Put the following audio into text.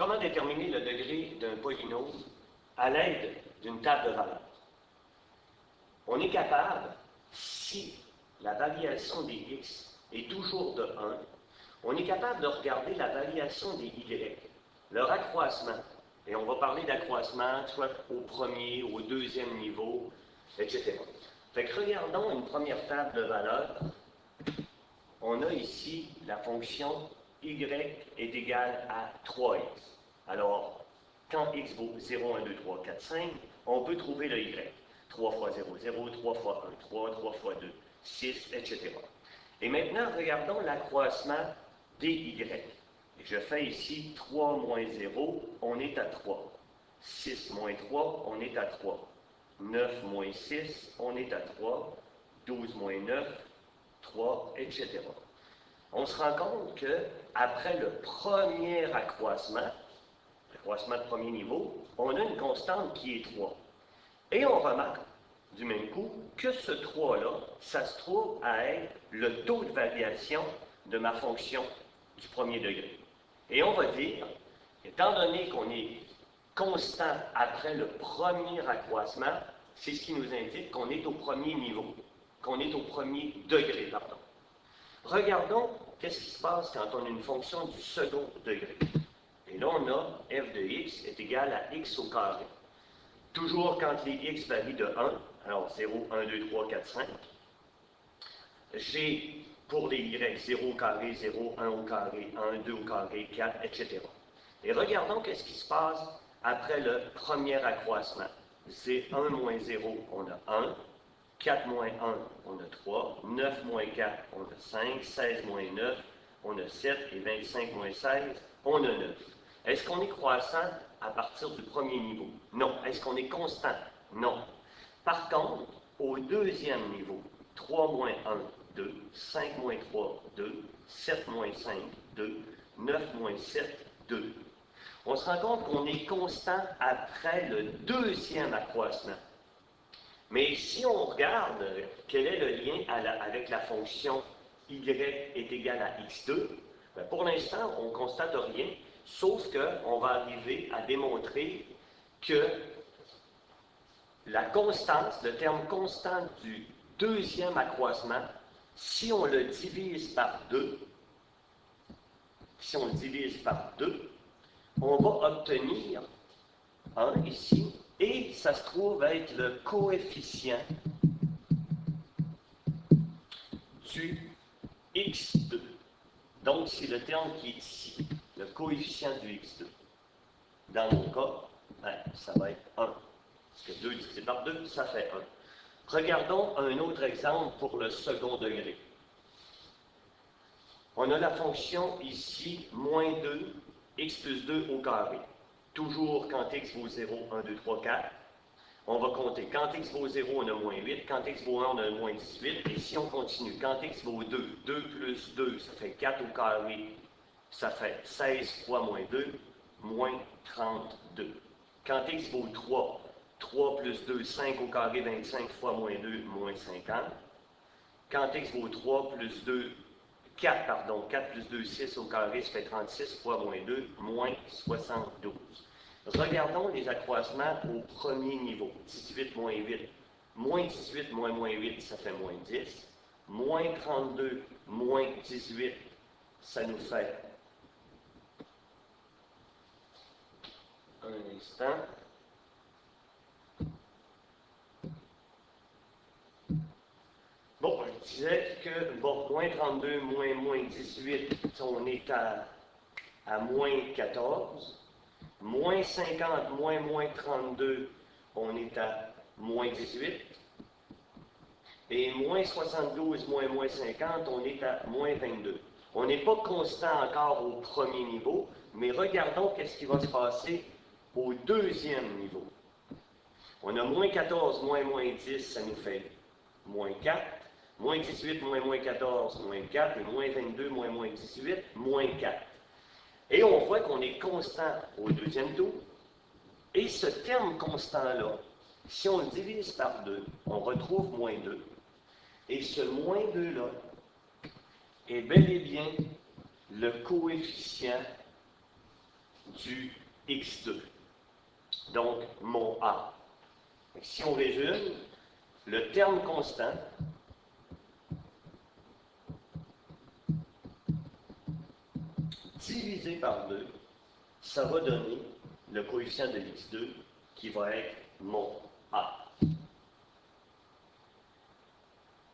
Comment déterminer le degré d'un polynôme à l'aide d'une table de valeurs? On est capable, si la variation des x est toujours de 1, on est capable de regarder la variation des y, leur accroissement. Et on va parler d'accroissement soit au premier, au deuxième niveau, etc. Fait que regardons une première table de valeurs. On a ici la fonction y est égale à 3x. Alors, quand x vaut 0, 1, 2, 3, 4, 5, on peut trouver le y. 3 fois 0, 0, 3 fois 1, 3, 3 fois 2, 6, etc. Et maintenant, regardons l'accroissement des y. Je fais ici 3 moins 0, on est à 3. 6 moins 3, on est à 3. 9 moins 6, on est à 3. 12 moins 9, 3, etc. On se rend compte qu'après le premier accroissement de premier niveau, on a une constante qui est 3. Et on remarque, du même coup, que ce 3-là, ça se trouve à être le taux de variation de ma fonction du premier degré. Et on va dire, étant donné qu'on est constant après le premier accroissement, c'est ce qui nous indique qu'on est au premier niveau, qu'on est au premier degré, pardon. Regardons qu'est-ce qui se passe quand on a une fonction du second degré. Et là, on a f de x est égal à x au carré. Toujours quand les x varient de 1, alors 0, 1, 2, 3, 4, 5, j'ai pour les y 0 au carré, 0, 1 au carré, 1, 2 au carré, 4, etc. Et regardons qu'est-ce qui se passe après le premier accroissement. C'est 1 moins 0, on a 1. 4 moins 1, on a 3. 9 moins 4, on a 5. 16 moins 9, on a 7. Et 25 moins 16, on a 9. Est-ce qu'on est croissant à partir du premier niveau? Non. Est-ce qu'on est constant? Non. Par contre, au deuxième niveau, 3 moins 1, 2. 5 moins 3, 2. 7 moins 5, 2. 9 moins 7, 2. On se rend compte qu'on est constant après le deuxième accroissement. Mais si on regarde quel est le lien avec la fonction y est égal à x2, bien pour l'instant, on ne constate rien, sauf qu'on va arriver à démontrer que la constance, le terme constant du deuxième accroissement, si on le divise par 2, on va obtenir 1 ici, et ça se trouve être le coefficient du x2. Donc, c'est le terme qui est ici, le coefficient du x2. Dans mon cas, ben, ça va être 1. Parce que 2 divisé par 2, ça fait 1. Regardons un autre exemple pour le second degré. On a la fonction ici, moins 2, x plus 2 au carré. Toujours quand x vaut 0, 1, 2, 3, 4. On va compter. Quand x vaut 0, on a moins 8. Quand x vaut 1, on a moins 18. Et si on continue, quand x vaut 2, 2 plus 2, ça fait 4 au carré. Ça fait 16 fois moins 2, moins 32. Quand x vaut 3, 3 plus 2, 5 au carré, 25 fois moins 2, moins 50. Quand x vaut 3 plus 2, 4, pardon, 4 plus 2, 6 au carré, ça fait 36 fois moins 2, moins 72. Regardons les accroissements au premier niveau. 18 moins 8. Moins 18 moins moins 8, ça fait moins 10. Moins 32 moins 18, ça nous fait... Un instant. Bon, je disais que, bon, moins 32 moins 18, on est à moins 14. Moins 50 moins 32, on est à moins 18. Et moins 72 moins 50, on est à moins 22. On n'est pas constant encore au premier niveau, mais regardons qu'est-ce qui va se passer au deuxième niveau. On a moins 14 moins 10, ça nous fait moins 4. Moins 18 moins 14, moins 4. Et moins 22 moins 18, moins 4. Et on voit qu'on est constant au deuxième tour. Et ce terme constant-là, si on le divise par 2, on retrouve moins 2. Et ce moins 2-là est bel et bien le coefficient du x2. Donc, mon A. Si on résume, le terme constant divisé par 2, ça va donner le coefficient de x2 qui va être mon A.